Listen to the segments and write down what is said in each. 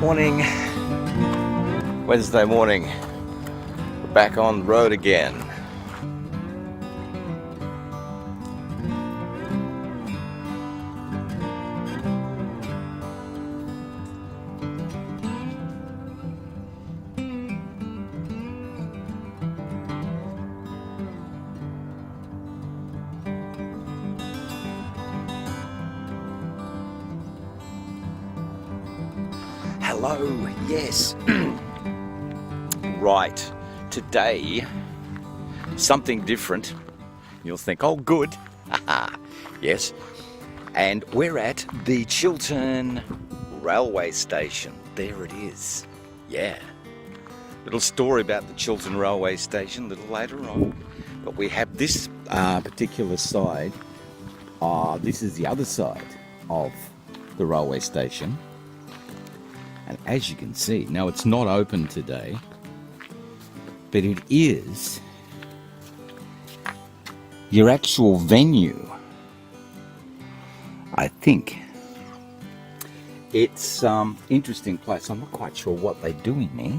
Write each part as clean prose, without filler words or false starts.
Morning, Wednesday morning, we're back on the road again. Hello, yes. Right, today, something different. You'll think, oh good, yes. And we're at the Chiltern railway station. There it is, yeah. Little story about the Chiltern railway station a little later on. But we have this particular side. This is the other side of the railway station. And as you can see, now it's not open today, but it is your actual venue. I think it's interesting place. I'm not quite sure what they do in there,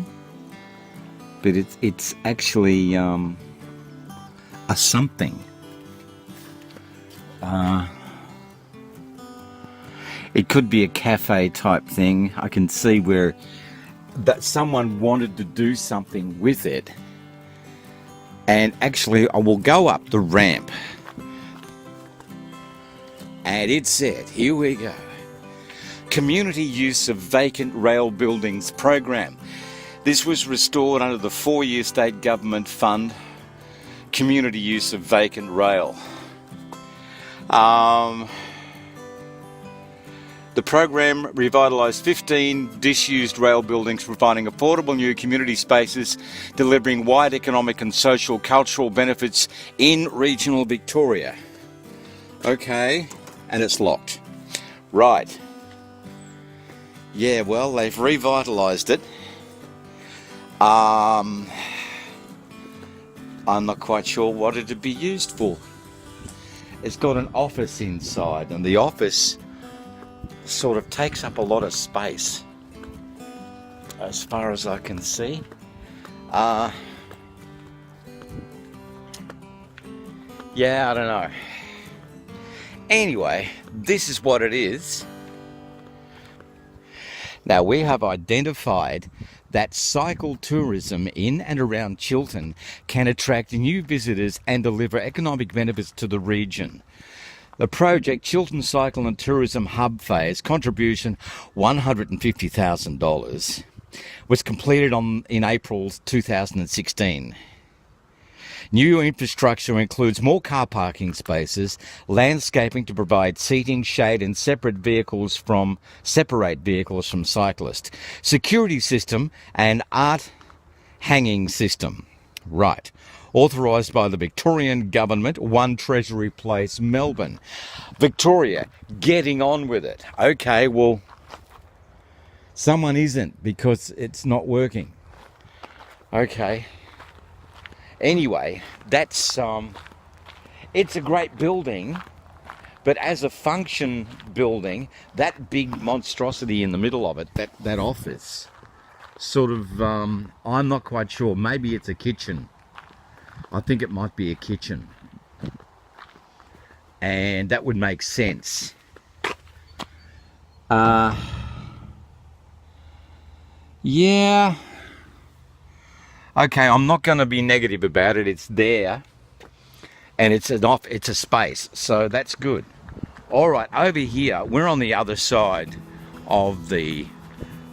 but it's actually a something. It could be a cafe type thing. I can see where that someone wanted to do something with it. And actually, I will go up the ramp. And it said, here we go. Community use of vacant rail buildings program. This was restored under the 4-year state government fund. Community use of vacant rail. The program revitalised 15 disused rail buildings, providing affordable new community spaces, delivering wide economic and social cultural benefits in regional Victoria. Okay, and it's locked. Right. Yeah, well, they've revitalised it. I'm not quite sure what it'd be used for. It's got an office inside, and the office sort of takes up a lot of space as far as I can see. Yeah, I don't know. Anyway, this is what it is. Now, we have identified that cycle tourism in and around Chiltern can attract new visitors and deliver economic benefits to the region. The project, Chiltern Cycle and Tourism Hub Phase, contribution $150,000, was completed in April 2016. New infrastructure includes more car parking spaces, landscaping to provide seating, shade and separate vehicles from cyclists, security system and art hanging system. Right. Authorised by the Victorian Government, 1 Treasury Place, Melbourne. Victoria, getting on with it. Okay, well, someone isn't because it's not working. Okay. Anyway, that's, it's a great building, but as a function building, that big monstrosity in the middle of it, that office, sort of, I'm not quite sure. Maybe it's a kitchen. I think it might be a kitchen. And that would make sense. Yeah. Okay, I'm not going to be negative about it. It's there. And it's a space. So that's good. All right, over here, we're on the other side of the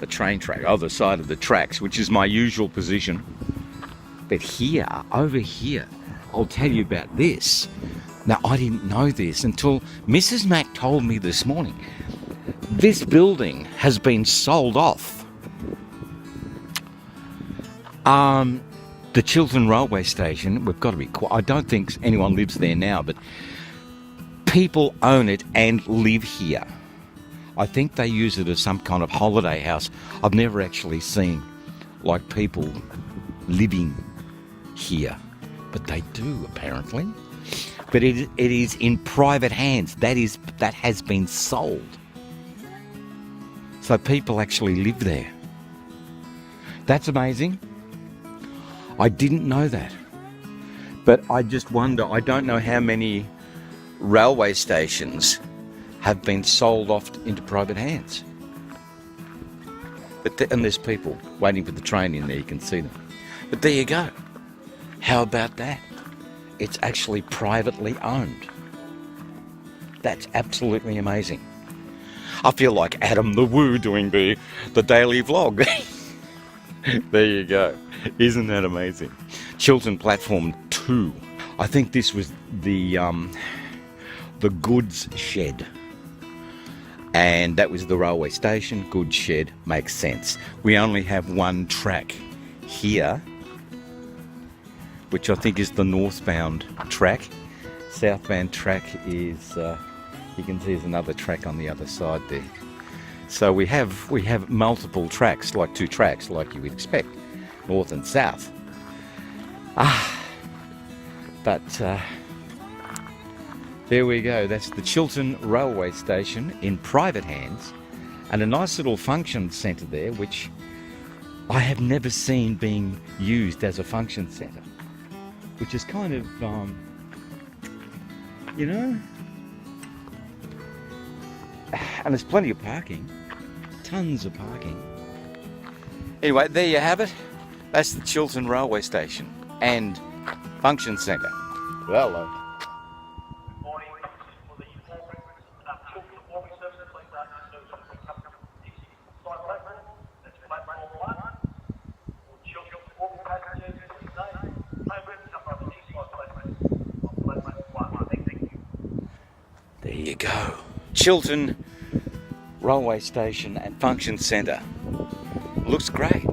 train track, other side of the tracks, which is my usual position. But here, over here, I'll tell you about this. Now, I didn't know this until Mrs. Mac told me this morning. This building has been sold off. The Chiltern railway station, we've got to be quiet. I don't think anyone lives there now, but people own it and live here. I think they use it as some kind of holiday house. I've never actually seen, like, people living here, but they do apparently. But it is in private hands. That has been sold. So people actually live there. That's amazing. I didn't know that. But I just wonder, I don't know how many railway stations have been sold off into private hands. And there's people waiting for the train in there, you can see them. But there you go. How about that? It's actually privately owned. That's absolutely amazing. I feel like Adam the Woo doing the daily vlog. There you go. Isn't that amazing? Chiltern Platform 2. I think this was the goods shed. And that was the railway station. Goods shed makes sense. We only have one track here, which I think is the northbound track. Southbound track is, you can see there's another track on the other side there. So we have multiple tracks, like two tracks, like you would expect, north and south. But there we go. That's the Chiltern Railway Station in private hands, and a nice little function centre there, which I have never seen being used as a function centre, which is kind of, you know, and there's plenty of parking, tons of parking. Anyway, there you have it. That's the Chiltern Railway Station and function centre. Hello. There you go. Chiltern Railway Station and Function Centre. Looks great.